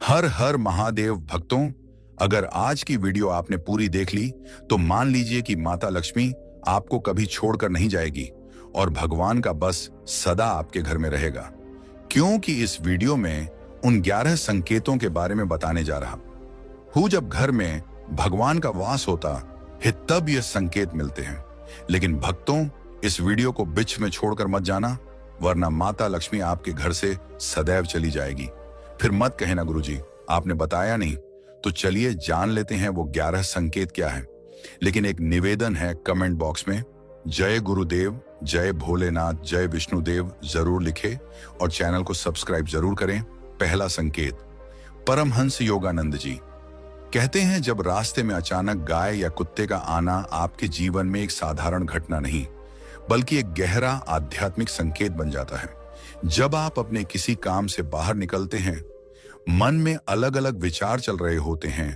हर हर महादेव भक्तों, अगर आज की वीडियो आपने पूरी देख ली तो मान लीजिए कि माता लक्ष्मी आपको कभी छोड़कर नहीं जाएगी और भगवान का बस सदा आपके घर में रहेगा। क्योंकि इस वीडियो में उन 11 संकेतों के बारे में बताने जा रहा हूं जब घर में भगवान का वास होता है तब ये संकेत मिलते हैं। लेकिन भक्तों, इस वीडियो को बीच में छोड़कर मत जाना, वरना माता लक्ष्मी आपके घर से सदैव चली जाएगी। फिर मत कहना गुरुजी आपने बताया नहीं। तो चलिए जान लेते हैं वो 11 संकेत क्या है। लेकिन एक निवेदन है, कमेंट बॉक्स में जय गुरुदेव, जय भोलेनाथ, जय विष्णुदेव जरूर लिखे और चैनल को सब्सक्राइब जरूर करें। पहला संकेत, परमहंस योगानंद जी कहते हैं, जब रास्ते में अचानक गाय या कुत्ते का आना आपके जीवन में एक साधारण घटना नहीं बल्कि एक गहरा आध्यात्मिक संकेत बन जाता है। जब आप अपने किसी काम से बाहर निकलते हैं, मन में अलग अलग विचार चल रहे होते हैं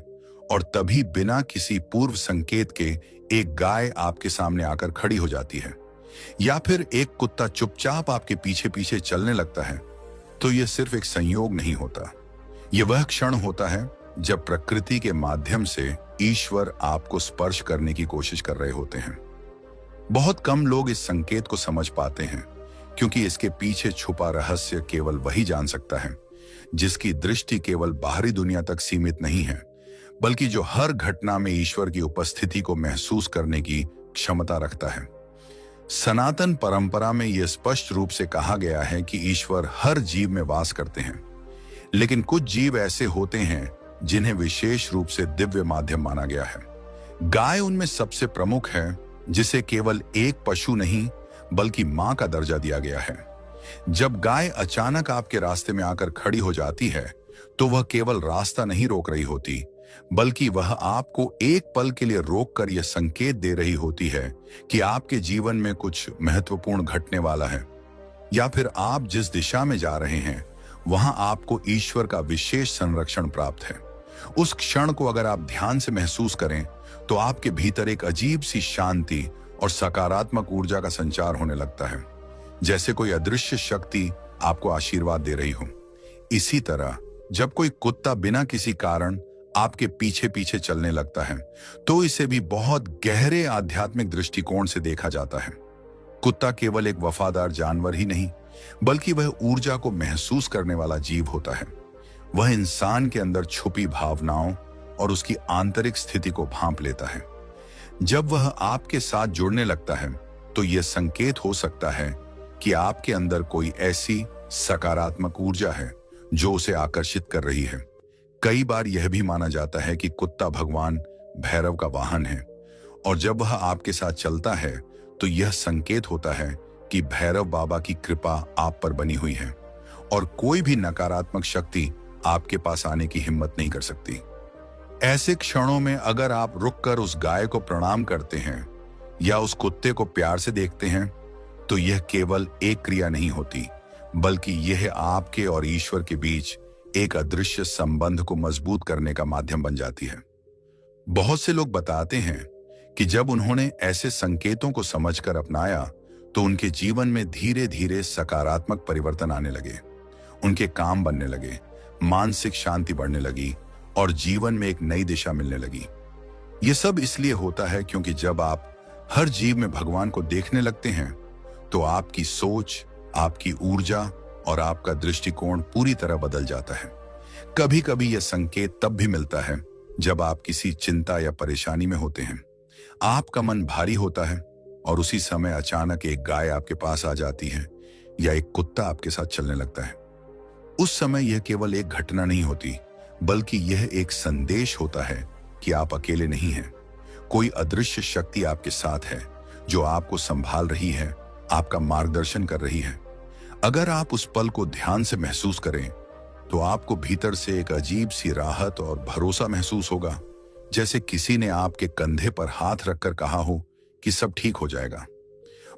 और तभी बिना किसी पूर्व संकेत के एक गाय आपके सामने आकर खड़ी हो जाती है या फिर एक कुत्ता चुपचाप आपके पीछे पीछे चलने लगता है, तो यह सिर्फ एक संयोग नहीं होता। यह वह क्षण होता है जब प्रकृति के माध्यम से ईश्वर आपको स्पर्श करने की कोशिश कर रहे होते हैं। बहुत कम लोग इस संकेत को समझ पाते हैं क्योंकि इसके पीछे छुपा रहस्य केवल वही जान सकता है जिसकी दृष्टि केवल बाहरी दुनिया तक सीमित नहीं है, बल्कि जो हर घटना में ईश्वर की उपस्थिति को महसूस करने की क्षमता रखता है। सनातन परंपरा में यह स्पष्ट रूप से कहा गया है कि ईश्वर हर जीव में वास करते हैं, लेकिन कुछ जीव ऐसे होते हैं जिन्हें विशेष रूप से दिव्य माध्यम माना गया है। गाय उनमें सबसे प्रमुख है, जिसे केवल एक पशु नहीं बल्कि मां का दर्जा दिया गया है। जब गाय अचानक आपके रास्ते में आकर खड़ी हो जाती है तो वह केवल रास्ता नहीं रोक रही होती, बल्कि वह आपको एक पल के लिए रोककर यह संकेत दे रही होती है कि आपके जीवन में कुछ महत्वपूर्ण घटने वाला है, या फिर आप जिस दिशा में जा रहे हैं वहां आपको ईश्वर का विशेष संरक्षण प्राप्त है। उस क्षण को अगर आप ध्यान से महसूस करें तो आपके भीतर एक अजीब सी शांति और सकारात्मक ऊर्जा का संचार होने लगता है, जैसे कोई अदृश्य शक्ति आपको आशीर्वाद दे रही हो। इसी तरह जब कोई कुत्ता बिना किसी कारण आपके पीछे पीछे चलने लगता है तो इसे भी बहुत गहरे आध्यात्मिक दृष्टिकोण से देखा जाता है। कुत्ता केवल एक वफादार जानवर ही नहीं बल्कि वह ऊर्जा को महसूस करने वाला जीव होता है। वह इंसान के अंदर छुपी भावनाओं और उसकी आंतरिक स्थिति को भांप लेता है। जब वह आपके साथ जुड़ने लगता है तो यह संकेत हो सकता है कि आपके अंदर कोई ऐसी सकारात्मक ऊर्जा है जो उसे आकर्षित कर रही है। कई बार यह भी माना जाता है कि कुत्ता भगवान भैरव का वाहन है और जब वह आपके साथ चलता है तो यह संकेत होता है कि भैरव बाबा की कृपा आप पर बनी हुई है और कोई भी नकारात्मक शक्ति आपके पास आने की हिम्मत नहीं कर सकती। ऐसे क्षणों में अगर आप रुककर उस गाय को प्रणाम करते हैं या उस कुत्ते को प्यार से देखते हैं तो यह केवल एक क्रिया नहीं होती, बल्कि यह आपके और ईश्वर के बीच एक अदृश्य संबंध को मजबूत करने का माध्यम बन जाती है। बहुत से लोग बताते हैं कि जब उन्होंने ऐसे संकेतों को समझकर अपनाया तो उनके जीवन में धीरे धीरे सकारात्मक परिवर्तन आने लगे। उनके काम बनने लगे, मानसिक शांति बढ़ने लगी और जीवन में एक नई दिशा मिलने लगी। यह सब इसलिए होता है क्योंकि जब आप हर जीव में भगवान को देखने लगते हैं तो आपकी सोच, आपकी ऊर्जा और आपका दृष्टिकोण पूरी तरह बदल जाता है। कभी कभी यह संकेत तब भी मिलता है जब आप किसी चिंता या परेशानी में होते हैं, आपका मन भारी होता है और उसी समय अचानक एक गाय आपके पास आ जाती है या एक कुत्ता आपके साथ चलने लगता है। उस समय यह केवल एक घटना नहीं होती, बल्कि यह एक संदेश होता है कि आप अकेले नहीं हैं। कोई अदृश्य शक्ति आपके साथ है जो आपको संभाल रही है, आपका मार्गदर्शन कर रही है। अगर आप उस पल को ध्यान से महसूस करें तो आपको भीतर से एक अजीब सी राहत और भरोसा महसूस होगा, जैसे किसी ने आपके कंधे पर हाथ रखकर कहा हो कि सब ठीक हो जाएगा।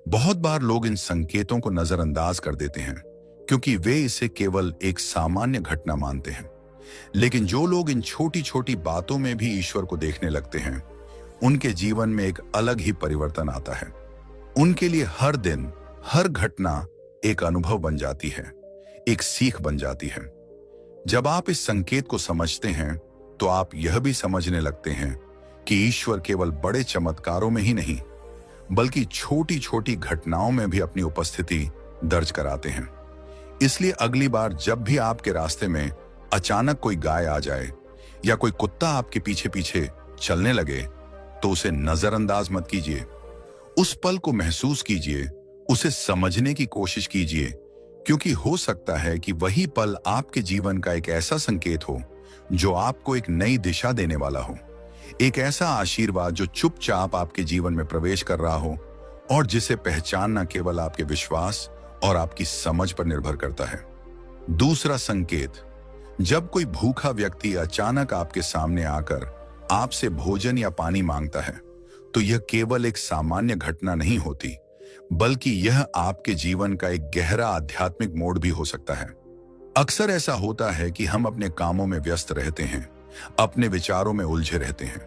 बहुत बार लोग इन संकेतों को नजरअंदाज कर देते हैं क्योंकि वे इसे केवल एक सामान्य घटना मानते हैं। लेकिन जो लोग इन छोटी छोटी बातों में भी ईश्वर को देखने लगते हैं, उनके जीवन में एक अलग ही परिवर्तन आता है। उनके लिए हर दिन, हर घटना एक अनुभव बन जाती है, एक सीख बन जाती है। जब आप इस संकेत को समझते हैं तो आप यह भी समझने लगते हैं कि ईश्वर केवल बड़े चमत्कारों में ही नहीं बल्कि छोटी छोटी घटनाओं में भी अपनी उपस्थिति दर्ज कराते हैं। इसलिए अगली बार जब भी आपके रास्ते में अचानक कोई गाय आ जाए या कोई कुत्ता आपके पीछे पीछे चलने लगे तो उसे नजरअंदाज मत कीजिए। उस पल को महसूस कीजिए, उसे समझने की कोशिश कीजिए, क्योंकि हो सकता है कि वही पल आपके जीवन का एक ऐसा संकेत हो जो आपको एक नई दिशा देने वाला हो, एक ऐसा आशीर्वाद जो चुपचाप आपके जीवन में प्रवेश कर रहा हो और जिसे पहचानना केवल आपके विश्वास और आपकी समझ पर निर्भर करता है। दूसरा संकेत, जब कोई भूखा व्यक्ति अचानक आपके सामने आकर आपसे भोजन या पानी मांगता है तो यह केवल एक सामान्य घटना नहीं होती बल्कि यह आपके जीवन का एक गहरा आध्यात्मिक मोड़ भी हो सकता है। अक्सर ऐसा होता है कि हम अपने कामों में व्यस्त रहते हैं, अपने विचारों में उलझे रहते हैं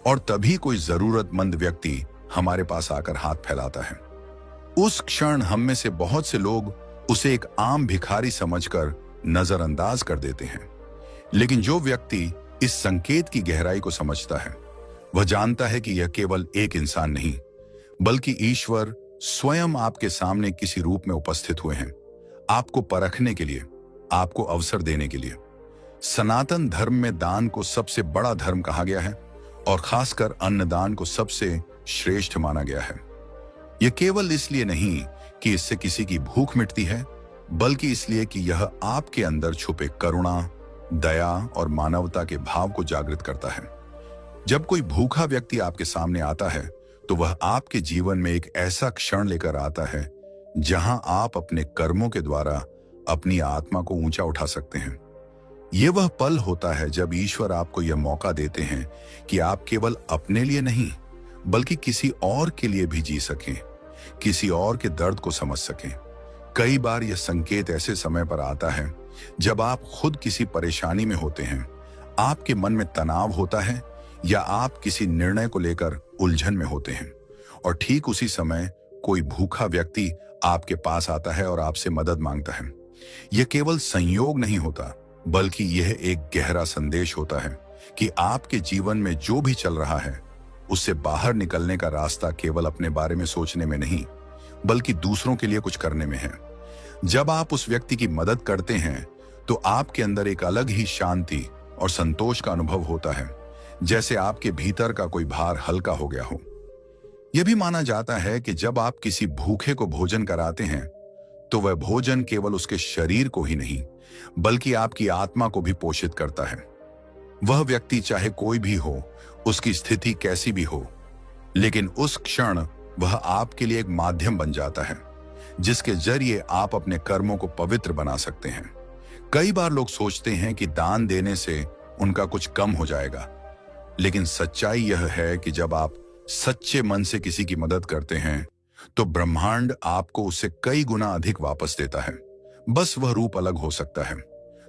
और तभी कोई जरूरतमंद व्यक्ति हमारे पास आकर हाथ फैलाता है। उस क्षण हम में से बहुत से लोग उसे एक आम भिखारी समझकर नजरअंदाज कर देते हैं, लेकिन जो व्यक्ति इस संकेत की गहराई को समझता है वह जानता है कि यह केवल एक इंसान नहीं बल्कि ईश्वर स्वयं आपके सामने किसी रूप में उपस्थित हुए हैं, आपको परखने के लिए, आपको अवसर देने के लिए। सनातन धर्म में दान को सबसे बड़ा धर्म कहा गया है और खासकर अन्नदान को सबसे श्रेष्ठ माना गया है। यह केवल इसलिए नहीं कि इससे किसी की भूख मिटती है बल्कि इसलिए कि यह आपके अंदर छुपे करुणा, दया और मानवता के भाव को जागृत करता है। जब कोई भूखा व्यक्ति आपके सामने आता है तो वह आपके जीवन में एक ऐसा क्षण लेकर आता है जहां आप अपने कर्मों के द्वारा अपनी आत्मा को ऊंचा उठा सकते हैं। यह वह पल होता है जब ईश्वर आपको यह मौका देते हैं कि आप केवल अपने लिए नहीं बल्कि किसी और के लिए भी जी सकें, किसी और के दर्द को समझ सकें। कई बार यह संकेत ऐसे समय पर आता है जब आप खुद किसी परेशानी में होते हैं, आपके मन में तनाव होता है या आप किसी निर्णय को लेकर उलझन में होते हैं और ठीक उसी समय कोई भूखा व्यक्ति आपके पास आता है और आपसे मदद मांगता है। यह केवल संयोग नहीं होता बल्कि यह एक गहरा संदेश होता है कि आपके जीवन में जो भी चल रहा है उससे बाहर निकलने का रास्ता केवल अपने बारे में सोचने में नहीं बल्कि दूसरों के लिए कुछ करने में है। जब आप उस व्यक्ति की मदद करते हैं तो आपके अंदर एक अलग ही शांति और संतोष का अनुभव होता है, जैसे आपके भीतर का कोई भार हल्का हो गया हो। यह भी माना जाता है कि जब आप किसी भूखे को भोजन कराते हैं तो वह भोजन केवल उसके शरीर को ही नहीं बल्कि आपकी आत्मा को भी पोषित करता है। वह व्यक्ति चाहे कोई भी हो, उसकी स्थिति कैसी भी हो, लेकिन उस क्षण वह आपके लिए एक माध्यम बन जाता है जिसके जरिए आप अपने कर्मों को पवित्र बना सकते हैं। कई बार लोग सोचते हैं कि दान देने से उनका कुछ कम हो जाएगा, लेकिन सच्चाई यह है कि जब आप सच्चे मन से किसी की मदद करते हैं तो ब्रह्मांड आपको उससे कई गुना अधिक वापस देता है। बस वह रूप अलग हो सकता है।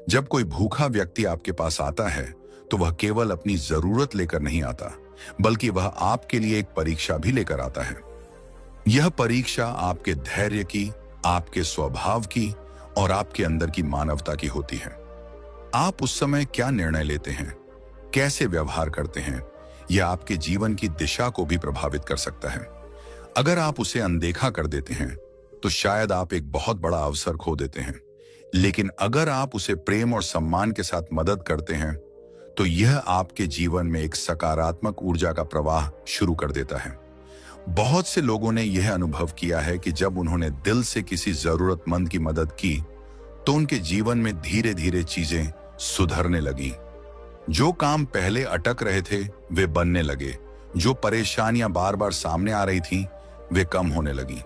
जब कोई भूखा व्यक्ति आपके पास आता है तो वह केवल अपनी जरूरत लेकर नहीं आता बल्कि वह आपके लिए एक परीक्षा भी लेकर आता है। यह परीक्षा आपके धैर्य की, आपके स्वभाव की और आपके अंदर की मानवता की होती है। आप उस समय क्या निर्णय लेते हैं, कैसे व्यवहार करते हैं, यह आपके जीवन की दिशा को भी प्रभावित कर सकता है। अगर आप उसे अनदेखा कर देते हैं तो शायद आप एक बहुत बड़ा अवसर खो देते हैं, लेकिन अगर आप उसे प्रेम और सम्मान के साथ मदद करते हैं तो यह आपके जीवन में एक सकारात्मक ऊर्जा का प्रवाह शुरू कर देता है। बहुत से लोगों ने यह अनुभव किया है कि जब उन्होंने दिल से किसी जरूरतमंद की मदद की तो उनके जीवन में धीरे धीरे चीजें सुधरने लगी। जो काम पहले अटक रहे थे वे बनने लगे, जो परेशानियां बार बार सामने आ रही थीं वे कम होने लगी।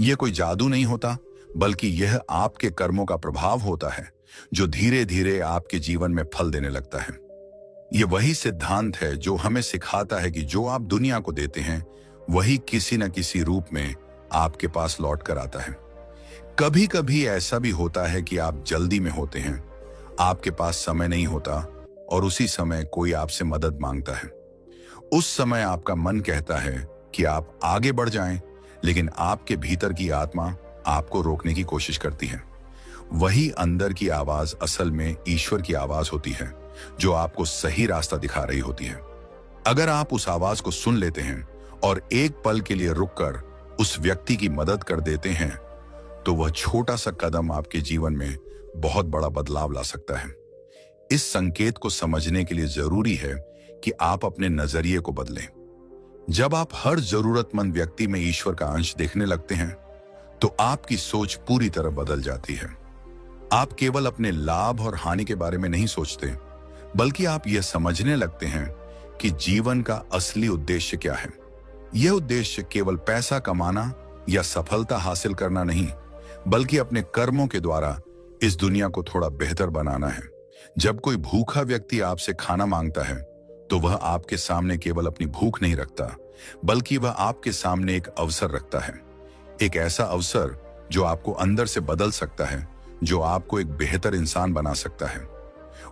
यह कोई जादू नहीं होता बल्कि यह आपके कर्मों का प्रभाव होता है जो धीरे धीरे आपके जीवन में फल देने लगता है। यह वही सिद्धांत है जो हमें सिखाता है कि जो आप दुनिया को देते हैं वही किसी न किसी रूप में आपके पास लौट कर आता है। कभी कभी ऐसा भी होता है कि आप जल्दी में होते हैं, आपके पास समय नहीं होता और उसी समय कोई आपसे मदद मांगता है। उस समय आपका मन कहता है कि आप आगे बढ़ जाएं, लेकिन आपके भीतर की आत्मा आपको रोकने की कोशिश करती है। वही अंदर की आवाज असल में ईश्वर की आवाज होती है, जो आपको सही रास्ता दिखा रही होती है। अगर आप उस आवाज को सुन लेते हैं और एक पल के लिए रुककर उस व्यक्ति की मदद कर देते हैं, तो वह छोटा सा कदम आपके जीवन में बहुत बड़ा बदलाव ला सकता है। इस संकेत को समझने के लिए जरूरी है कि आप अपने नजरिए को बदलें। जब आप हर जरूरतमंद व्यक्ति में ईश्वर का अंश देखने लगते हैं, तो आपकी सोच पूरी तरह बदल जाती है। आप केवल अपने लाभ और हानि के बारे में नहीं सोचते, बल्कि आप यह समझने लगते हैं कि जीवन का असली उद्देश्य क्या है। यह उद्देश्य केवल पैसा कमाना या सफलता हासिल करना नहीं, बल्कि अपने कर्मों के द्वारा इस दुनिया को थोड़ा बेहतर बनाना है। जब कोई भूखा व्यक्ति आपसे खाना मांगता है, तो वह आपके सामने केवल अपनी भूख नहीं रखता, बल्कि वह आपके सामने एक अवसर रखता है। एक ऐसा अवसर जो आपको अंदर से बदल सकता है, जो आपको एक बेहतर इंसान बना सकता है।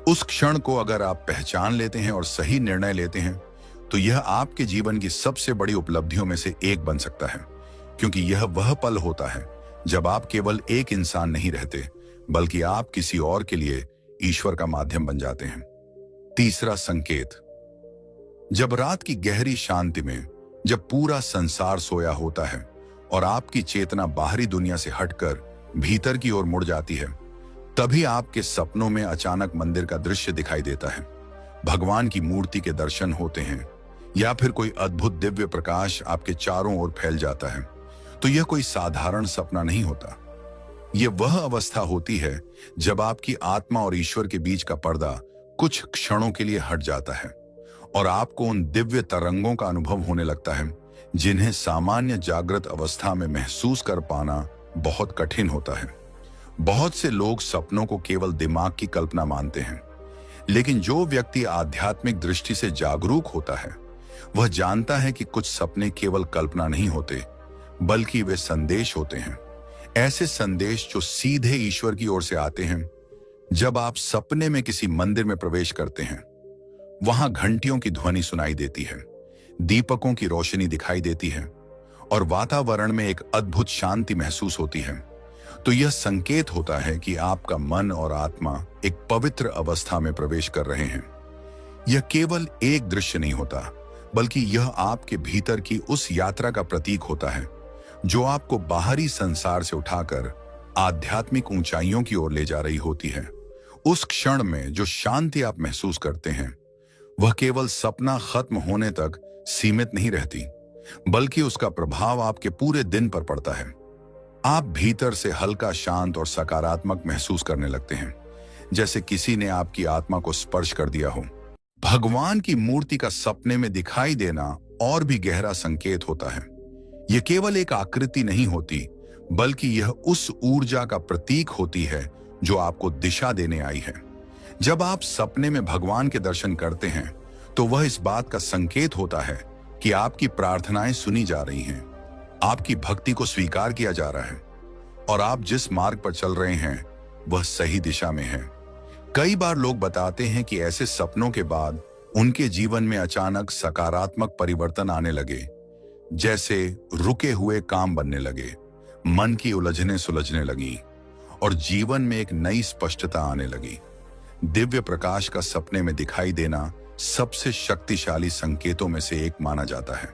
उस क्षण को अगर आप पहचान लेते हैं और सही निर्णय लेते हैं, तो यह आपके जीवन की सबसे बड़ी उपलब्धियों में से एक बन सकता है, क्योंकि यह वह पल होता है जब आप केवल एक इंसान नहीं रहते, बल्कि आप किसी और के लिए ईश्वर का माध्यम बन जाते हैं। तीसरा संकेत, जब रात की गहरी शांति में, जब पूरा संसार सोया होता है और आपकी चेतना बाहरी दुनिया से हटकर भीतर की ओर मुड़ जाती है, तभी आपके सपनों में अचानक मंदिर का दृश्य दिखाई देता है, भगवान की मूर्ति के दर्शन होते हैं, या फिर कोई अद्भुत दिव्य प्रकाश आपके चारों ओर फैल जाता है, तो यह कोई साधारण सपना नहीं होता। यह वह अवस्था होती है जब आपकी आत्मा और ईश्वर के बीच का पर्दा कुछ क्षणों के लिए हट जाता है और आपको उन दिव्य तरंगों का अनुभव होने लगता है, जिन्हें सामान्य जागृत अवस्था में महसूस कर पाना बहुत कठिन होता है। बहुत से लोग सपनों को केवल दिमाग की कल्पना मानते हैं, लेकिन जो व्यक्ति आध्यात्मिक दृष्टि से जागरूक होता है, वह जानता है कि कुछ सपने केवल कल्पना नहीं होते, बल्कि वे संदेश होते हैं। ऐसे संदेश जो सीधे ईश्वर की ओर से आते हैं। जब आप सपने में किसी मंदिर में प्रवेश करते हैं, वहां घंटियों की ध्वनि सुनाई देती है, दीपकों की रोशनी दिखाई देती है और वातावरण में एक अद्भुत शांति महसूस होती है, तो यह संकेत होता है कि आपका मन और आत्मा एक पवित्र अवस्था में प्रवेश कर रहे हैं। यह केवल एक दृश्य नहीं होता, बल्कि यह आपके भीतर की उस यात्रा का प्रतीक होता है जो आपको बाहरी संसार से उठाकर आध्यात्मिक ऊंचाइयों की ओर ले जा रही होती है। उस क्षण में जो शांति आप महसूस करते हैं, वह केवल सपना खत्म होने तक सीमित नहीं रहती, बल्कि उसका प्रभाव आपके पूरे दिन पर पड़ता है। आप भीतर से हल्का, शांत और सकारात्मक महसूस करने लगते हैं, जैसे किसी ने आपकी आत्मा को स्पर्श कर दिया हो। भगवान की मूर्ति का सपने में दिखाई देना और भी गहरा संकेत होता है। यह केवल एक आकृति नहीं होती, बल्कि यह उस ऊर्जा का प्रतीक होती है जो आपको दिशा देने आई है। जब आप सपने में भगवान के दर्शन करते हैं, तो वह इस बात का संकेत होता है कि आपकी प्रार्थनाएं सुनी जा रही हैं, आपकी भक्ति को स्वीकार किया जा रहा है और आप जिस मार्ग पर चल रहे हैं वह सही दिशा में है। कई बार लोग बताते हैं कि ऐसे सपनों के बाद उनके जीवन में अचानक सकारात्मक परिवर्तन आने लगे, जैसे रुके हुए काम बनने लगे, मन की उलझनें सुलझने लगी और जीवन में एक नई स्पष्टता आने लगी। दिव्य प्रकाश का सपने में दिखाई देना सबसे शक्तिशाली संकेतों में से एक माना जाता है।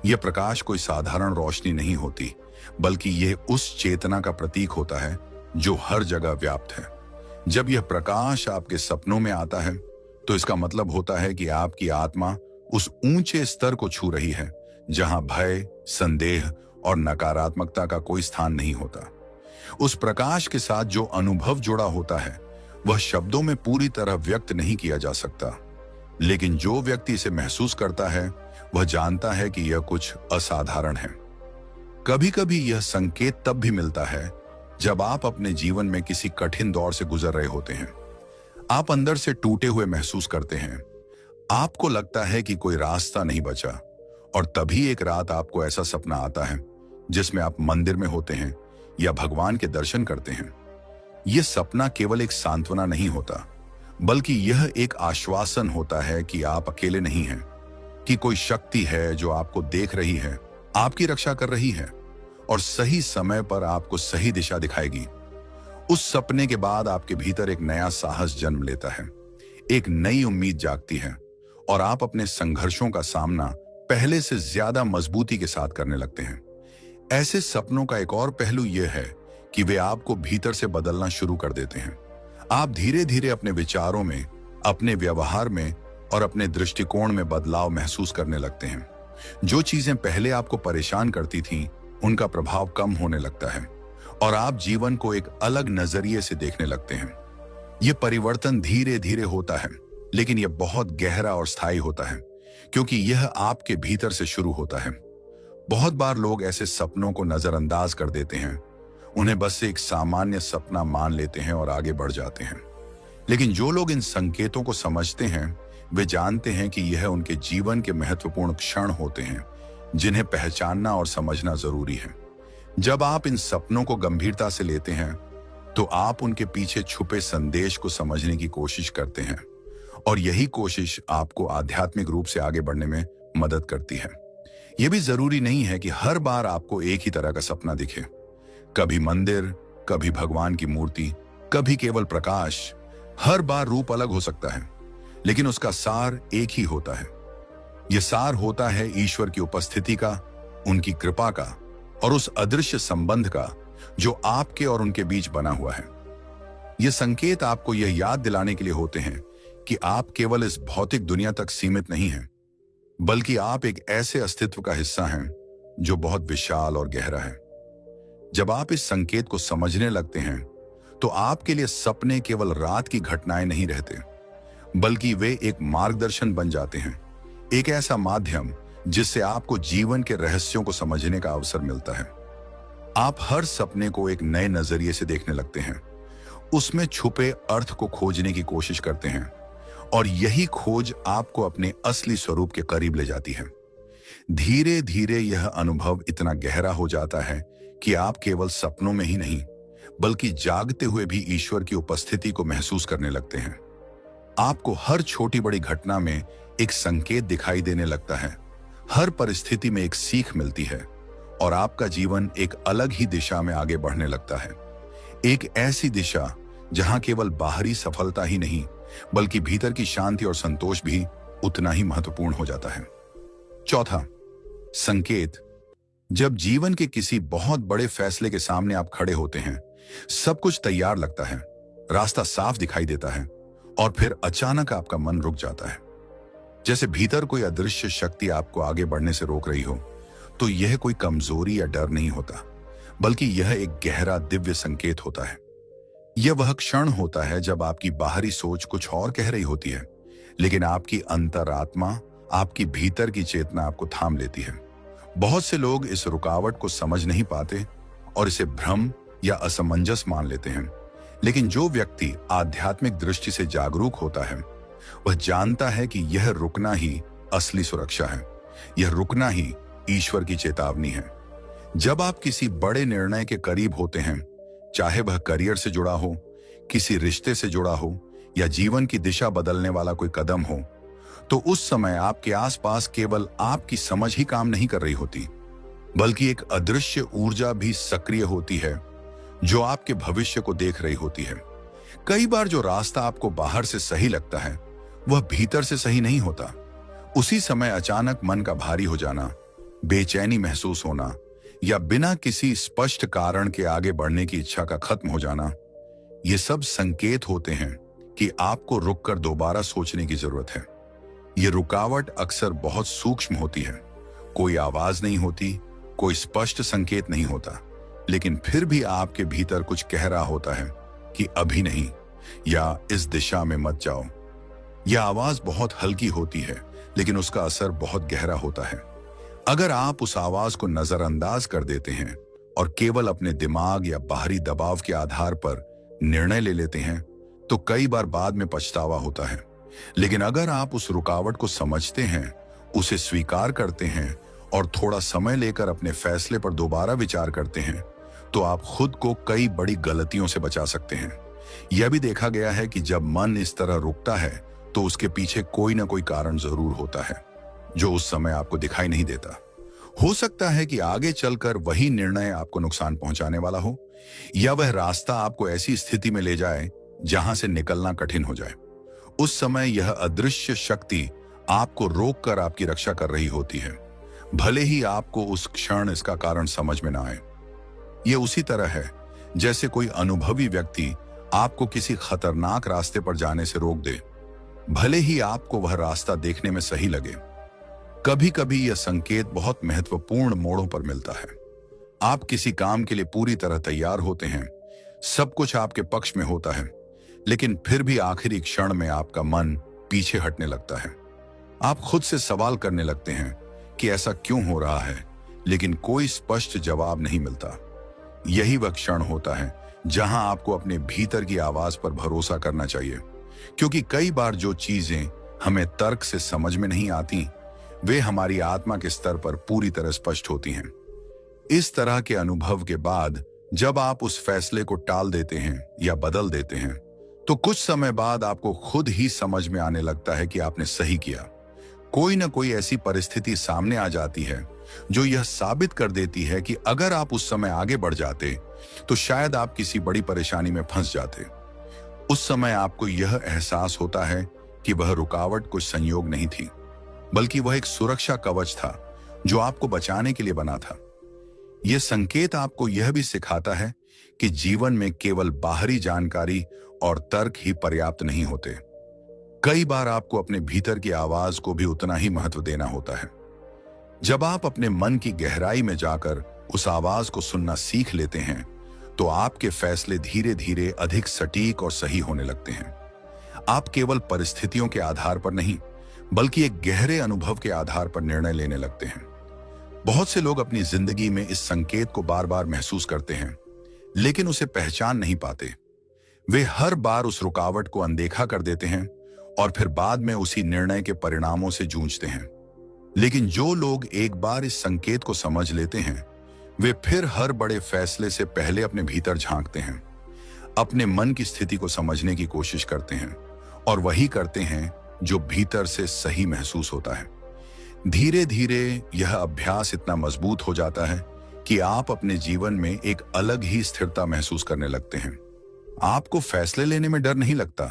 यह प्रकाश कोई साधारण रोशनी नहीं होती, बल्कि यह उस चेतना का प्रतीक होता है जो हर जगह व्याप्त है। जब यह प्रकाश आपके सपनों में आता है, तो इसका मतलब होता है कि आपकी आत्मा उस ऊंचे स्तर को छू रही है जहां भय, संदेह और नकारात्मकता का कोई स्थान नहीं होता। उस प्रकाश के साथ जो अनुभव जुड़ा होता है, वह शब्दों में पूरी तरह व्यक्त नहीं किया जा सकता, लेकिन जो व्यक्ति इसे महसूस करता है, वह जानता है कि यह कुछ असाधारण है। कभी कभी यह संकेत तब भी मिलता है जब आप अपने जीवन में किसी कठिन दौर से गुजर रहे होते हैं। आप अंदर से टूटे हुए महसूस करते हैं, आपको लगता है कि कोई रास्ता नहीं बचा, और तभी एक रात आपको ऐसा सपना आता है जिसमें आप मंदिर में होते हैं या भगवान के दर्शन करते हैं। यह सपना केवल एक सांत्वना नहीं होता, बल्कि यह एक आश्वासन होता है कि आप अकेले नहीं हैं, कि कोई शक्ति है जो आपको देख रही है, आपकी रक्षा कर रही है और सही समय पर आपको सही दिशा दिखाएगी। उस सपने के बाद आपके भीतर एक नया साहस जन्म लेता है, एक नई उम्मीद जागती है और आप अपने संघर्षों का सामना पहले से ज्यादा मजबूती के साथ करने लगते हैं। ऐसे सपनों का एक और पहलू यह है कि वे आपको भीतर से बदलना शुरू कर देते हैं। आप धीरे धीरे अपने विचारों में, अपने व्यवहार में और अपने दृष्टिकोण में बदलाव महसूस करने लगते हैं। जो चीजें पहले आपको परेशान करती थीं, उनका प्रभाव कम होने लगता है और आप जीवन को एक अलग नजरिए से देखने लगते हैं। यह परिवर्तन धीरे धीरे होता है, लेकिन यह बहुत गहरा और स्थायी होता है, क्योंकि यह आपके भीतर से शुरू होता है। बहुत बार लोग ऐसे सपनों को नजरअंदाज कर देते हैं, उन्हें बस एक सामान्य सपना मान लेते हैं और आगे बढ़ जाते हैं। लेकिन जो लोग इन संकेतों को समझते हैं, वे जानते हैं कि यह उनके जीवन के महत्वपूर्ण क्षण होते हैं, जिन्हें पहचानना और समझना जरूरी है। जब आप इन सपनों को गंभीरता से लेते हैं, तो आप उनके पीछे छुपे संदेश को समझने की कोशिश करते हैं, और यही कोशिश आपको आध्यात्मिक रूप से आगे बढ़ने में मदद करती है। यह भी जरूरी नहीं है कि हर बार आपको एक ही तरह का सपना दिखे। कभी मंदिर, कभी भगवान की मूर्ति, कभी केवल प्रकाश। हर बार रूप अलग हो सकता है, लेकिन उसका सार एक ही होता है। यह सार होता है ईश्वर की उपस्थिति का, उनकी कृपा का और उस अदृश्य संबंध का जो आपके और उनके बीच बना हुआ है। ये संकेत आपको यह याद दिलाने के लिए होते हैं कि आप केवल इस भौतिक दुनिया तक सीमित नहीं हैं, बल्कि आप एक ऐसे अस्तित्व का हिस्सा हैं जो बहुत विशाल और गहरा है। जब आप इस संकेत को समझने लगते हैं, तो आपके लिए सपने केवल रात की घटनाएं नहीं रहते, बल्कि वे एक मार्गदर्शन बन जाते हैं, एक ऐसा माध्यम जिससे आपको जीवन के रहस्यों को समझने का अवसर मिलता है। आप हर सपने को एक नए नजरिए से देखने लगते हैं, उसमें छुपे अर्थ को खोजने की कोशिश करते हैं, और यही खोज आपको अपने असली स्वरूप के करीब ले जाती है। धीरे धीरे यह अनुभव इतना गहरा हो जाता है कि आप केवल सपनों में ही नहीं, बल्कि जागते हुए भी ईश्वर की उपस्थिति को महसूस करने लगते हैं। आपको हर छोटी बड़ी घटना में एक संकेत दिखाई देने लगता है, हर परिस्थिति में एक सीख मिलती है, और आपका जीवन एक अलग ही दिशा में आगे बढ़ने लगता है। एक ऐसी दिशा जहां केवल बाहरी सफलता ही नहीं, बल्कि भीतर की शांति और संतोष भी उतना ही महत्वपूर्ण हो जाता है। चौथा, संकेत। जब जीवन के किसी बहुत बड़े फैसले के सामने आप खड़े होते हैं, सब कुछ तैयार लगता है, रास्ता साफ दिखाई देता है, और फिर अचानक आपका मन रुक जाता है। जैसे भीतर कोई अदृश्य शक्ति आपको आगे बढ़ने से रोक रही हो। तो यह कोई कमजोरी या डर नहीं होता, बल्कि यह एक गहरा दिव्य संकेत होता है। यह वह क्षण होता है जब आपकी बाहरी सोच कुछ और कह रही होती है, लेकिन आपकी अंतरात्मा, आपकी भीतर की चेतना आपको थाम लेती है। बहुत से लोग इस रुकावट को समझ नहीं पाते और इसे भ्रम या असमंजस मान लेते हैं, लेकिन जो व्यक्ति आध्यात्मिक दृष्टि से जागरूक होता है, वह जानता है कि यह रुकना ही असली सुरक्षा है, यह रुकना ही ईश्वर की चेतावनी है। जब आप किसी बड़े निर्णय के करीब होते हैं, चाहे वह करियर से जुड़ा हो, किसी रिश्ते से जुड़ा हो या जीवन की दिशा बदलने वाला कोई कदम हो, तो उस समय आपके आसपास केवल आपकी समझ ही काम नहीं कर रही होती, बल्कि एक अदृश्य ऊर्जा भी सक्रिय होती है जो आपके भविष्य को देख रही होती है। कई बार जो रास्ता आपको बाहर से सही लगता है, वह भीतर से सही नहीं होता। उसी समय अचानक मन का भारी हो जाना, बेचैनी महसूस होना या बिना किसी स्पष्ट कारण के आगे बढ़ने की इच्छा का खत्म हो जाना, ये सब संकेत होते हैं कि आपको रुककर दोबारा सोचने की जरूरत है। ये रुकावट अक्सर बहुत सूक्ष्म होती है, कोई आवाज नहीं होती, कोई स्पष्ट संकेत नहीं होता, लेकिन फिर भी आपके भीतर कुछ कह रहा होता है कि अभी नहीं, या इस दिशा में मत जाओ। यह आवाज बहुत हल्की होती है, लेकिन उसका असर बहुत गहरा होता है। अगर आप उस आवाज को नजरअंदाज कर देते हैं और केवल अपने दिमाग या बाहरी दबाव के आधार पर निर्णय ले लेते हैं, तो कई बार बाद में पछतावा होता है। लेकिन अगर आप उस रुकावट को समझते हैं, उसे स्वीकार करते हैं और थोड़ा समय लेकर अपने फैसले पर दोबारा विचार करते हैं, तो आप खुद को कई बड़ी गलतियों से बचा सकते हैं। यह भी देखा गया है कि जब मन इस तरह रुकता है, तो उसके पीछे कोई ना कोई कारण जरूर होता है, जो उस समय आपको दिखाई नहीं देता। हो सकता है कि आगे चलकर वही निर्णय आपको नुकसान पहुंचाने वाला हो, या वह रास्ता आपको ऐसी स्थिति में ले जाए जहां से निकलना कठिन हो जाए। उस समय यह अदृश्य शक्ति आपको रोककर आपकी रक्षा कर रही होती है, भले ही आपको उस क्षण इसका कारण समझ में ना आए। यह उसी तरह है जैसे कोई अनुभवी व्यक्ति आपको किसी खतरनाक रास्ते पर जाने से रोक दे, भले ही आपको वह रास्ता देखने में सही लगे। कभी कभी यह संकेत बहुत महत्वपूर्ण मोड़ों पर मिलता है। आप किसी काम के लिए पूरी तरह तैयार होते हैं, सब कुछ आपके पक्ष में होता है, लेकिन फिर भी आखिरी क्षण में आपका मन पीछे हटने लगता है। आप खुद से सवाल करने लगते हैं कि ऐसा क्यों हो रहा है, लेकिन कोई स्पष्ट जवाब नहीं मिलता। यही वह क्षण होता है जहां आपको अपने भीतर की आवाज पर भरोसा करना चाहिए, क्योंकि कई बार जो चीजें हमें तर्क से समझ में नहीं आती, वे हमारी आत्मा के स्तर पर पूरी तरह स्पष्ट होती हैं। इस तरह के अनुभव के बाद जब आप उस फैसले को टाल देते हैं या बदल देते हैं, तो कुछ समय बाद आपको खुद ही समझ में आने लगता है कि आपने सही किया। कोई ना कोई ऐसी परिस्थिति सामने आ जाती है जो यह साबित कर देती है कि अगर आप उस समय आगे बढ़ जाते तो शायद आप किसी बड़ी परेशानी में फंस जाते। उस समय आपको यह एहसास होता है कि वह रुकावट कुछ संयोग नहीं थी, बल्कि वह एक सुरक्षा कवच था जो आपको बचाने के लिए बना था। यह संकेत आपको यह भी सिखाता है कि जीवन में केवल बाहरी जानकारी और तर्क ही पर्याप्त नहीं होते। कई बार आपको अपने भीतर की आवाज को भी उतना ही महत्व देना होता है। जब आप अपने मन की गहराई में जाकर उस आवाज को सुनना सीख लेते हैं, तो आपके फैसले धीरे धीरे अधिक सटीक और सही होने लगते हैं। आप केवल परिस्थितियों के आधार पर नहीं, बल्कि एक गहरे अनुभव के आधार पर निर्णय लेने लगते हैं। बहुत से लोग अपनी जिंदगी में इस संकेत को बार बार महसूस करते हैं, लेकिन उसे पहचान नहीं पाते। वे हर बार उस रुकावट को अनदेखा कर देते हैं और फिर बाद में उसी निर्णय के परिणामों से जूझते हैं। लेकिन जो लोग एक बार इस संकेत को समझ लेते हैं, वे फिर हर बड़े फैसले से पहले अपने भीतर झांकते हैं, अपने मन की स्थिति को समझने की कोशिश करते हैं और वही करते हैं जो भीतर से सही महसूस होता है। धीरे धीरे यह अभ्यास इतना मजबूत हो जाता है कि आप अपने जीवन में एक अलग ही स्थिरता महसूस करने लगते हैं। आपको फैसले लेने में डर नहीं लगता,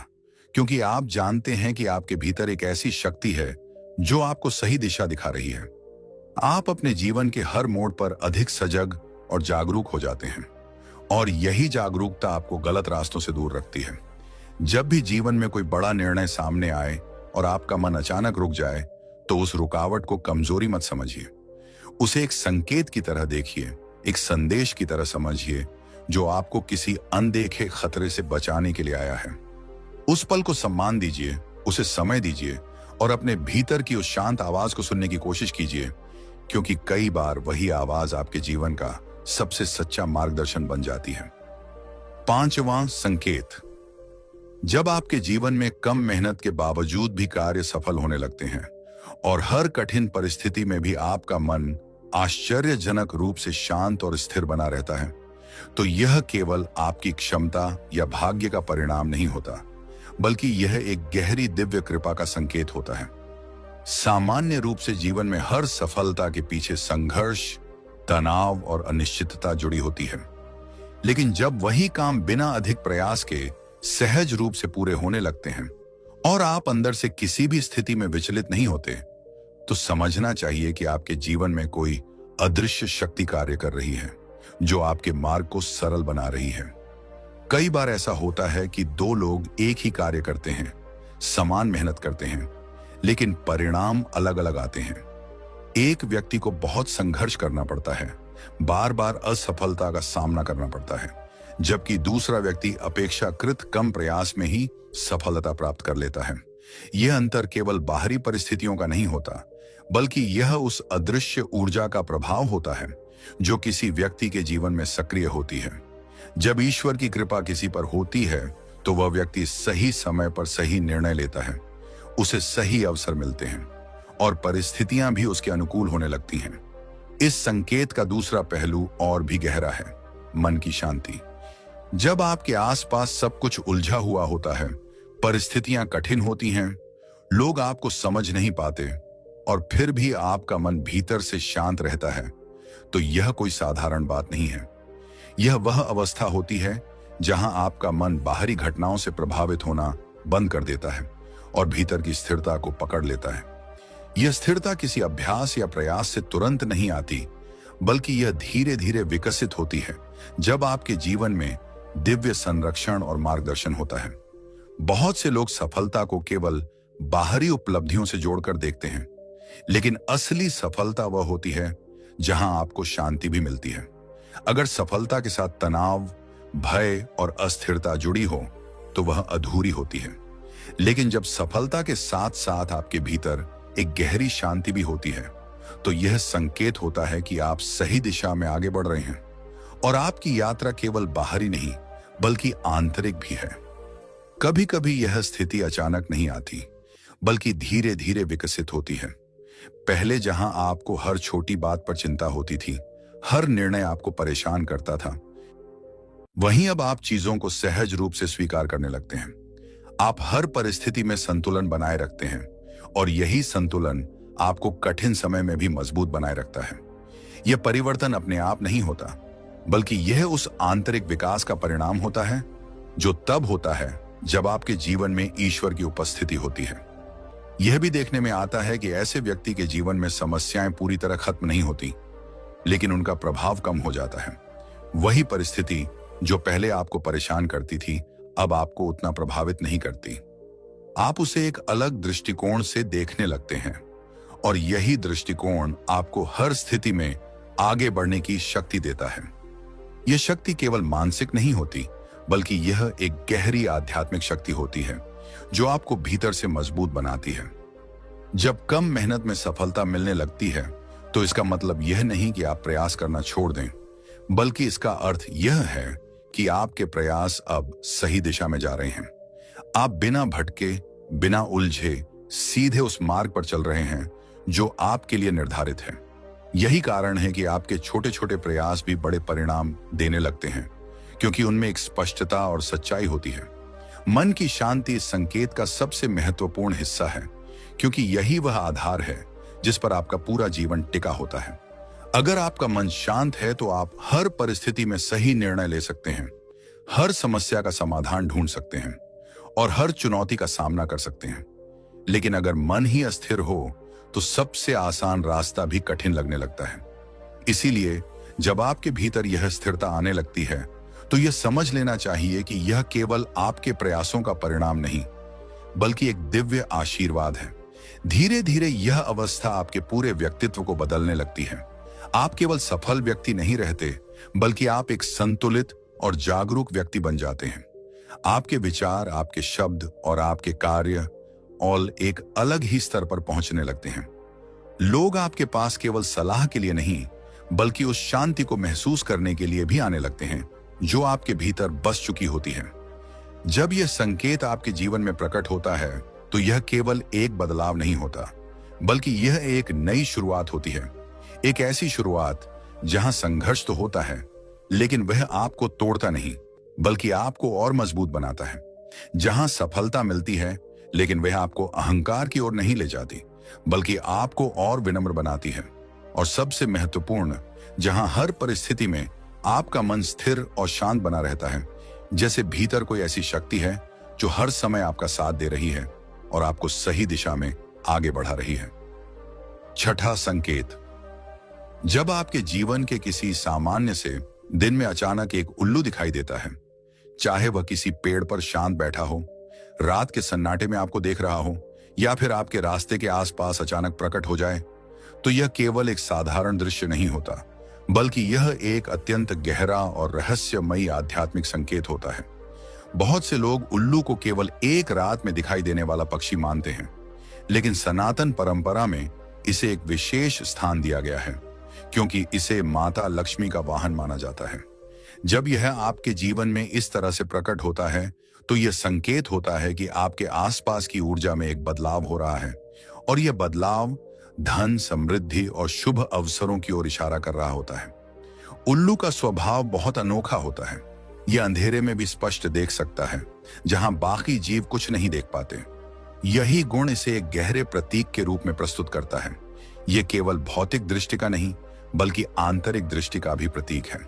क्योंकि आप जानते हैं कि आपके भीतर एक ऐसी शक्ति है जो आपको सही दिशा दिखा रही है। आप अपने जीवन के हर मोड़ पर अधिक सजग और जागरूक हो जाते हैं, और यही जागरूकता आपको गलत रास्तों से दूर रखती है। जब भी जीवन में कोई बड़ा निर्णय सामने आए और आपका मन अचानक रुक जाए, तो उस रुकावट को कमजोरी मत समझिए। उसे एक संकेत की तरह देखिए, एक संदेश की तरह समझिए जो आपको किसी अनदेखे खतरे से बचाने के लिए आया है। उस पल को सम्मान दीजिए, उसे समय दीजिए और अपने भीतर की उस शांत आवाज को सुनने की कोशिश कीजिए, क्योंकि कई बार वही आवाज आपके जीवन का सबसे सच्चा मार्गदर्शन बन जाती है। 5वां संकेत, जब आपके जीवन में कम मेहनत के बावजूद भी कार्य सफल होने लगते हैं और हर कठिन परिस्थिति में भी आपका मन आश्चर्यजनक रूप से शांत और स्थिर बना रहता है, तो यह केवल आपकी क्षमता या भाग्य का परिणाम नहीं होता, बल्कि यह एक गहरी दिव्य कृपा का संकेत होता है। सामान्य रूप से जीवन में हर सफलता के पीछे संघर्ष, तनाव और अनिश्चितता जुड़ी होती है, लेकिन जब वही काम बिना अधिक प्रयास के सहज रूप से पूरे होने लगते हैं और आप अंदर से किसी भी स्थिति में विचलित नहीं होते, तो समझना चाहिए कि आपके जीवन में कोई अदृश्य शक्ति कार्य कर रही है जो आपके मार्ग को सरल बना रही है। कई बार ऐसा होता है कि दो लोग एक ही कार्य करते हैं, समान मेहनत करते हैं, लेकिन परिणाम अलग अलग आते हैं। एक व्यक्ति को बहुत संघर्ष करना पड़ता है, बार बार असफलता का सामना करना पड़ता है, जबकि दूसरा व्यक्ति अपेक्षाकृत कम प्रयास में ही सफलता प्राप्त कर लेता है। यह अंतर केवल बाहरी परिस्थितियों का नहीं होता, बल्कि यह उस अदृश्य ऊर्जा का प्रभाव होता है जो किसी व्यक्ति के जीवन में सक्रिय होती है। जब ईश्वर की कृपा किसी पर होती है, तो वह व्यक्ति सही समय पर सही निर्णय लेता है, उसे सही अवसर मिलते हैं और परिस्थितियां भी उसके अनुकूल होने लगती हैं। इस संकेत का दूसरा पहलू और भी गहरा है, मन की शांति। जब आपके आसपास सब कुछ उलझा हुआ होता है, परिस्थितियां कठिन होती हैं, लोग आपको समझ नहीं पाते, और फिर भी आपका मन भीतर से शांत रहता है, तो यह कोई साधारण बात नहीं है। यह वह अवस्था होती है जहां आपका मन बाहरी घटनाओं से प्रभावित होना बंद कर देता है और भीतर की स्थिरता को पकड़ लेता है। यह स्थिरता किसी अभ्यास या प्रयास से तुरंत नहीं आती, बल्कि यह धीरे धीरे विकसित होती है जब आपके जीवन में दिव्य संरक्षण और मार्गदर्शन होता है। बहुत से लोग सफलता को केवल बाहरी उपलब्धियों से जोड़कर देखते हैं, लेकिन असली सफलता वह होती है जहां आपको शांति भी मिलती है। अगर सफलता के साथ तनाव, भय और अस्थिरता जुड़ी हो तो वह अधूरी होती है। लेकिन जब सफलता के साथ साथ आपके भीतर एक गहरी शांति भी होती है, तो यह संकेत होता है कि आप सही दिशा में आगे बढ़ रहे हैं और आपकी यात्रा केवल बाहरी नहीं बल्कि आंतरिक भी है। कभी कभी यह स्थिति अचानक नहीं आती, बल्कि धीरे धीरे विकसित होती है। पहले जहां आपको हर छोटी बात पर चिंता होती थी, हर निर्णय आपको परेशान करता था, वहीं अब आप चीजों को सहज रूप से स्वीकार करने लगते हैं। आप हर परिस्थिति में संतुलन बनाए रखते हैं और यही संतुलन आपको कठिन समय में भी मजबूत बनाए रखता है। यह परिवर्तन अपने आप नहीं होता, बल्कि यह उस आंतरिक विकास का परिणाम होता है जो तब होता है जब आपके जीवन में ईश्वर की उपस्थिति होती है। यह भी देखने में आता है कि ऐसे व्यक्ति के जीवन में समस्याएं पूरी तरह खत्म नहीं होती, लेकिन उनका प्रभाव कम हो जाता है। वही परिस्थिति जो पहले आपको परेशान करती थी, अब आपको उतना प्रभावित नहीं करती। आप उसे एक अलग दृष्टिकोण से देखने लगते हैं और यही दृष्टिकोण आपको हर स्थिति में आगे बढ़ने की शक्ति देता है। यह शक्ति केवल मानसिक नहीं होती, बल्कि यह एक गहरी आध्यात्मिक शक्ति होती है जो आपको भीतर से मजबूत बनाती है। जब कम मेहनत में सफलता मिलने लगती है, तो इसका मतलब यह नहीं कि आप प्रयास करना छोड़ दें, बल्कि इसका अर्थ यह है कि आपके प्रयास अब सही दिशा में जा रहे हैं। आप बिना भटके, बिना उलझे सीधे उस मार्ग पर चल रहे हैं जो आपके लिए निर्धारित है। यही कारण है कि आपके छोटे छोटे प्रयास भी बड़े परिणाम देने लगते हैं, क्योंकि उनमें एक स्पष्टता और सच्चाई होती है। मन की शांति इस संकेत का सबसे महत्वपूर्ण हिस्सा है, क्योंकि यही वह आधार है जिस पर आपका पूरा जीवन टिका होता है। अगर आपका मन शांत है तो आप हर परिस्थिति में सही निर्णय ले सकते हैं, हर समस्या का समाधान ढूंढ सकते हैं और हर चुनौती का सामना कर सकते हैं। लेकिन अगर मन ही अस्थिर हो तो सबसे आसान रास्ता भी कठिन लगने लगता है। इसीलिए जब आपके भीतर यह स्थिरता आने लगती है, तो यह समझ लेना चाहिए कि यह केवल आपके प्रयासों का परिणाम नहीं, बल्कि एक दिव्य आशीर्वाद है। धीरे धीरे यह अवस्था आपके पूरे व्यक्तित्व को बदलने लगती है। आप केवल सफल व्यक्ति नहीं रहते, बल्कि आप एक संतुलित और जागरूक व्यक्ति बन जाते हैं। आपके विचार, आपके शब्द और आपके कार्य और एक अलग ही स्तर पर पहुंचने लगते हैं। लोग आपके पास केवल सलाह के लिए नहीं, बल्कि उस शांति को महसूस करने के लिए भी आने लगते हैं जो आपके भीतर बस चुकी होती है। जब यह संकेत आपके जीवन में प्रकट होता है, तो यह केवल एक बदलाव नहीं होता, बल्कि यह एक नई शुरुआत होती है। एक ऐसी शुरुआत जहां संघर्ष तो होता है, लेकिन वह आपको तोड़ता नहीं, बल्कि आपको और मजबूत बनाता है। जहां सफलता मिलती है, लेकिन वह आपको अहंकार की ओर नहीं ले जाती, बल्कि आपको और विनम्र बनाती है। और सबसे महत्वपूर्ण, जहां हर परिस्थिति में आपका मन स्थिर और शांत बना रहता है, जैसे भीतर कोई ऐसी शक्ति है जो हर समय आपका साथ दे रही है और आपको सही दिशा में आगे बढ़ा रही है। छठा संकेत, जब आपके जीवन के किसी सामान्य से दिन में अचानक एक उल्लू दिखाई देता है, चाहे वह किसी पेड़ पर शांत बैठा हो, रात के सन्नाटे में आपको देख रहा हो, या फिर आपके रास्ते के आसपास अचानक प्रकट हो जाए, तो यह केवल एक साधारण दृश्य नहीं होता, बल्कि यह एक अत्यंत गहरा और रहस्यमयी आध्यात्मिक संकेत होता है। बहुत से लोग उल्लू को केवल एक रात में दिखाई देने वाला पक्षी मानते हैं, लेकिन सनातन परंपरा में इसे एक विशेष स्थान दिया गया है, क्योंकि इसे माता लक्ष्मी का वाहन माना जाता है। जब यह आपके जीवन में इस तरह से प्रकट होता है, तो यह संकेत होता है कि आपके आसपास की ऊर्जा में एक बदलाव हो रहा है, और यह बदलाव धन, समृद्धि और शुभ अवसरों की ओर इशारा कर रहा होता है। उल्लू का स्वभाव बहुत अनोखा होता है। यह अंधेरे में भी स्पष्ट देख सकता है, जहां बाकी जीव कुछ नहीं देख पाते। यही गुण इसे एक गहरे प्रतीक के रूप में प्रस्तुत करता है। यह केवल भौतिक दृष्टि का नहीं बल्कि आंतरिक दृष्टि का भी प्रतीक है।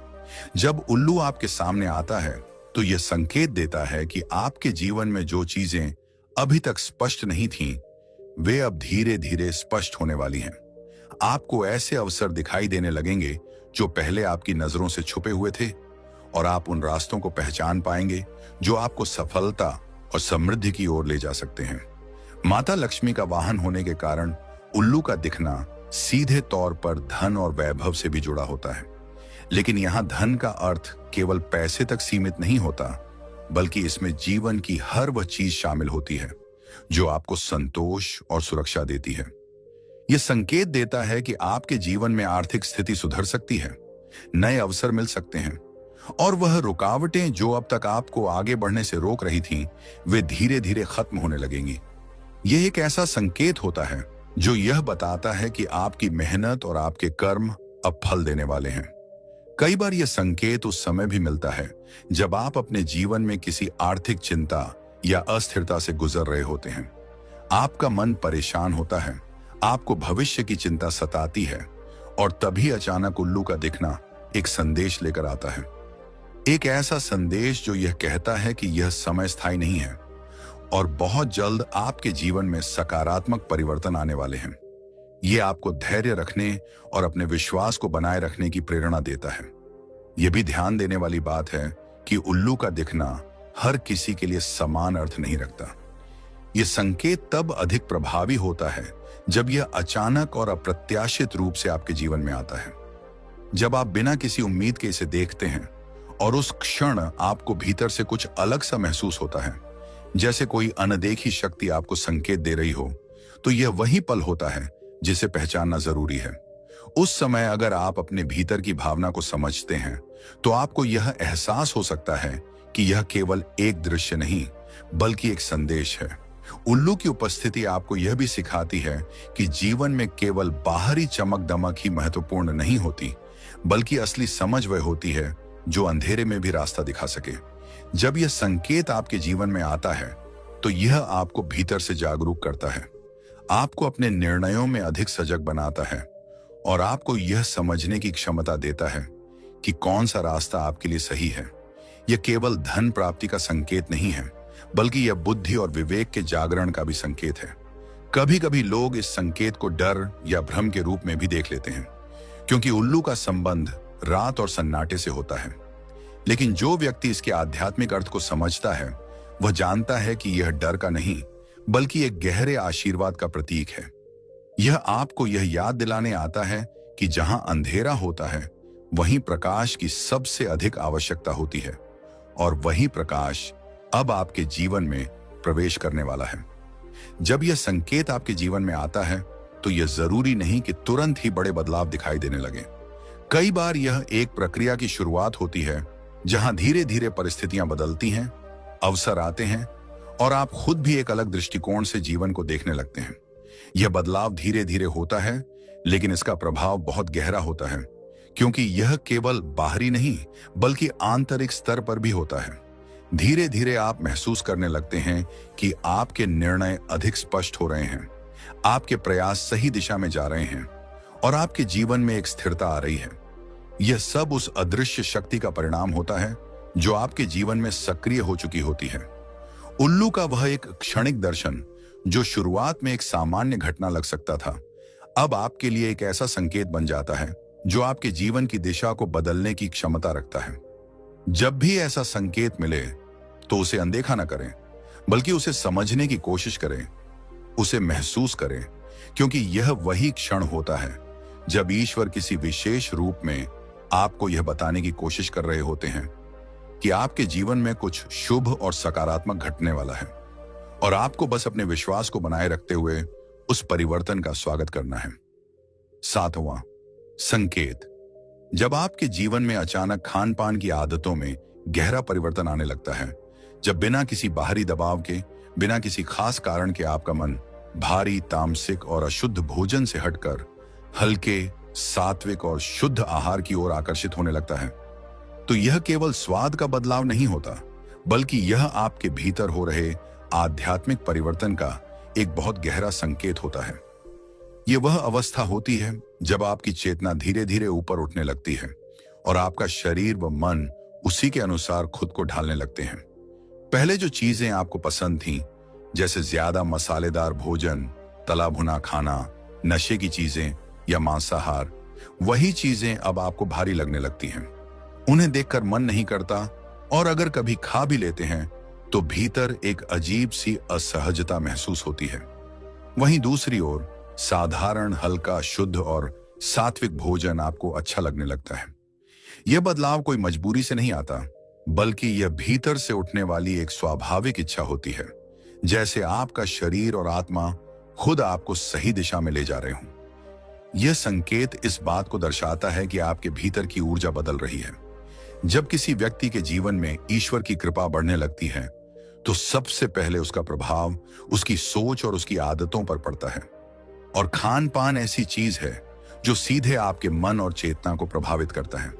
जब उल्लू आपके सामने आता है तो यह संकेत देता है कि आपके जीवन में जो चीजें अभी तक स्पष्ट नहीं थीं, वे अब धीरे धीरे स्पष्ट होने वाली हैं। आपको ऐसे अवसर दिखाई देने लगेंगे जो पहले आपकी नजरों से छुपे हुए थे, और आप उन रास्तों को पहचान पाएंगे जो आपको सफलता और समृद्धि की ओर ले जा सकते हैं। माता लक्ष्मी का वाहन होने के कारण उल्लू का दिखना सीधे तौर पर धन और वैभव से भी जुड़ा होता है। लेकिन यहां धन का अर्थ केवल पैसे तक सीमित नहीं होता, बल्कि इसमें जीवन की हर वह चीज शामिल होती है जो आपको संतोष और सुरक्षा देती है। यह संकेत देता है कि आपके जीवन में आर्थिक स्थिति सुधर सकती है, नए अवसर मिल सकते हैं, और वह रुकावटें जो अब तक आपको आगे बढ़ने से रोक रही थीं, वे धीरे धीरे खत्म होने लगेंगी। यह एक ऐसा संकेत होता है जो यह बताता है कि आपकी मेहनत और आपके कर्म अब फल देने वाले हैं। कई बार यह संकेत उस समय भी मिलता है जब आप अपने जीवन में किसी आर्थिक चिंता या अस्थिरता से गुजर रहे होते हैं। आपका मन परेशान होता है, आपको भविष्य की चिंता सताती है, और तभी अचानक उल्लू का दिखना एक संदेश लेकर आता है। एक ऐसा संदेश जो यह कहता है कि यह समय स्थायी नहीं है और बहुत जल्द आपके जीवन में सकारात्मक परिवर्तन आने वाले हैं। यह आपको धैर्य रखने और अपने विश्वास को बनाए रखने की प्रेरणा देता है। यह भी ध्यान देने वाली बात है कि उल्लू का दिखना हर किसी के लिए समान अर्थ नहीं रखता। यह संकेत तब अधिक प्रभावी होता है जब यह अचानक और अप्रत्याशित रूप से आपके जीवन में आता है। जब आप बिना किसी उम्मीद के इसे देखते हैं और उस क्षण आपको भीतर से कुछ अलग सा महसूस होता है, जैसे कोई अनदेखी शक्ति आपको संकेत दे रही हो, तो यह वही पल होता है जिसे पहचानना जरूरी है। उस समय अगर आप अपने भीतर की भावना को समझते हैं तो आपको यह एहसास हो सकता है कि यह केवल एक दृश्य नहीं बल्कि एक संदेश है। उल्लू की उपस्थिति आपको यह भी सिखाती है कि जीवन में केवल बाहरी चमक दमक ही महत्वपूर्ण नहीं होती, बल्कि असली समझ वह होती है जो अंधेरे में भी रास्ता दिखा सके। जब यह संकेत आपके जीवन में आता है तो यह आपको भीतर से जागरूक करता है, आपको अपने निर्णयों में अधिक सजग बनाता है और आपको यह समझने की क्षमता देता है कि कौन सा रास्ता आपके लिए सही है। यह केवल धन प्राप्ति का संकेत नहीं है, बल्कि यह बुद्धि और विवेक के जागरण का भी संकेत है। कभी कभी लोग इस संकेत को डर या भ्रम के रूप में भी देख लेते हैं, क्योंकि उल्लू का संबंध रात और सन्नाटे से होता है। लेकिन जो व्यक्ति इसके आध्यात्मिक अर्थ को समझता है, वह जानता है कि यह डर का नहीं बल्कि एक गहरे आशीर्वाद का प्रतीक है। यह आपको यह याद दिलाने आता है कि जहां अंधेरा होता है वहीं प्रकाश की सबसे अधिक आवश्यकता होती है, और वही प्रकाश अब आपके जीवन में प्रवेश करने वाला है। जब यह संकेत आपके जीवन में आता है तो यह जरूरी नहीं कि तुरंत ही बड़े बदलाव दिखाई देने लगे। कई बार यह एक प्रक्रिया की शुरुआत होती है जहां धीरे धीरे परिस्थितियां बदलती हैं, अवसर आते हैं और आप खुद भी एक अलग दृष्टिकोण से जीवन को देखने लगते हैं। यह बदलाव धीरे धीरे होता है, लेकिन इसका प्रभाव बहुत गहरा होता है, क्योंकि यह केवल बाहरी नहीं बल्कि आंतरिक स्तर पर भी होता है। धीरे धीरे आप महसूस करने लगते हैं कि आपके निर्णय अधिक स्पष्ट हो रहे हैं, आपके प्रयास सही दिशा में जा रहे हैं और आपके जीवन में एक स्थिरता आ रही है। यह सब उस अदृश्य शक्ति का परिणाम होता है जो आपके जीवन में सक्रिय हो चुकी होती है। उल्लू का वह एक क्षणिक दर्शन जो शुरुआत में एक सामान्य घटना लग सकता था, अब आपके लिए एक ऐसा संकेत बन जाता है जो आपके जीवन की दिशा को बदलने की क्षमता रखता है। जब भी ऐसा संकेत मिले तो उसे अनदेखा न करें, बल्कि उसे समझने की कोशिश करें, उसे महसूस करें, क्योंकि यह वही क्षण होता है जब ईश्वर किसी विशेष रूप में आपको यह बताने की कोशिश कर रहे होते हैं कि आपके जीवन में कुछ शुभ और सकारात्मक घटने वाला है, और आपको बस अपने विश्वास को बनाए रखते हुए उस परिवर्तन का स्वागत करना है। 7वां संकेत, जब आपके जीवन में अचानक खान पान की आदतों में गहरा परिवर्तन आने लगता है, जब बिना किसी बाहरी दबाव के, बिना किसी खास कारण के आपका मन भारी, तामसिक और अशुद्ध भोजन से हटकर हल्के, सात्विक और शुद्ध आहार की ओर आकर्षित होने लगता है, तो यह केवल स्वाद का बदलाव नहीं होता, बल्कि यह आपके भीतर हो रहे आध्यात्मिक परिवर्तन का एक बहुत गहरा संकेत होता है। ये वह अवस्था होती है जब आपकी चेतना धीरे धीरे ऊपर उठने लगती है और आपका शरीर व मन उसी के अनुसार खुद को ढालने लगते हैं। पहले जो चीजें आपको पसंद थीं, जैसे ज्यादा मसालेदार भोजन, तला भुना खाना, नशे की चीजें या मांसाहार, वही चीजें अब आपको भारी लगने लगती हैं। उन्हें देखकर मन नहीं करता और अगर कभी खा भी लेते हैं तो भीतर एक अजीब सी असहजता महसूस होती है। वहीं दूसरी ओर साधारण, हल्का, शुद्ध और सात्विक भोजन आपको अच्छा लगने लगता है। यह बदलाव कोई मजबूरी से नहीं आता, बल्कि यह भीतर से उठने वाली एक स्वाभाविक इच्छा होती है, जैसे आपका शरीर और आत्मा खुद आपको सही दिशा में ले जा रहे हों। यह संकेत इस बात को दर्शाता है कि आपके भीतर की ऊर्जा बदल रही है। जब किसी व्यक्ति के जीवन में ईश्वर की कृपा बढ़ने लगती है तो सबसे पहले उसका प्रभाव उसकी सोच और उसकी आदतों पर पड़ता है। और खान पान ऐसी चीज है जो सीधे आपके मन और चेतना को प्रभावित करता है।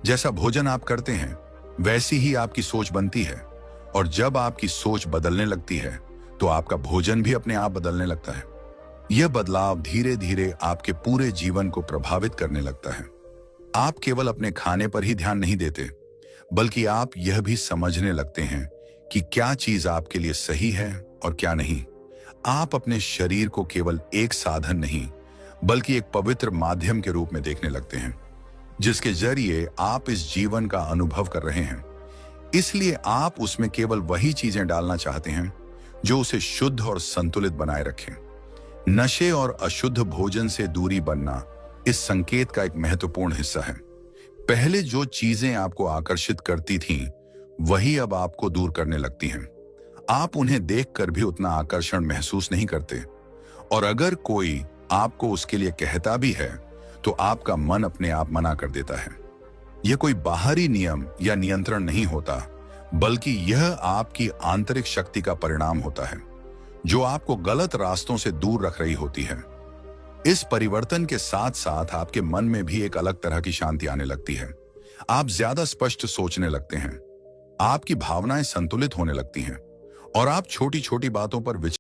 जैसा भोजन आप करते हैं वैसी ही आपकी सोच बनती है, और जब आपकी सोच बदलने लगती है तो आपका भोजन भी अपने आप बदलने लगता है। यह बदलाव धीरे धीरे आपके पूरे जीवन को प्रभावित करने लगता है। आप केवल अपने खाने पर ही ध्यान नहीं देते, बल्कि आप यह भी समझने लगते हैं कि क्या चीज आपके लिए सही है और क्या नहीं। आप अपने शरीर को केवल एक साधन नहीं, बल्कि एक पवित्र माध्यम के रूप में देखने लगते हैं, जिसके जरिए आप इस जीवन का अनुभव कर रहे हैं। इसलिए आप उसमें केवल वही चीजें डालना चाहते हैं जो उसे शुद्ध और संतुलित बनाए रखें। नशे और अशुद्ध भोजन से दूरी बनना इस संकेत का एक महत्वपूर्ण हिस्सा है। पहले जो चीजें आपको आकर्षित करती थीं, वही अब आपको दूर करने लगती हैं। आप उन्हें देखकर भी उतना आकर्षण महसूस नहीं करते, और अगर कोई आपको उसके लिए कहता भी है तो आपका मन अपने आप मना कर देता है। यह कोई बाहरी नियम या नियंत्रण नहीं होता, बल्कि यह आपकी आंतरिक शक्ति का परिणाम होता है, जो आपको गलत रास्तों से दूर रख रही होती है। इस परिवर्तन के साथ साथ आपके मन में भी एक अलग तरह की शांति आने लगती है। आप ज्यादा स्पष्ट सोचने लगते हैं, आपकी भावनाएं संतुलित होने लगती हैं और आप छोटी छोटी बातों पर विचार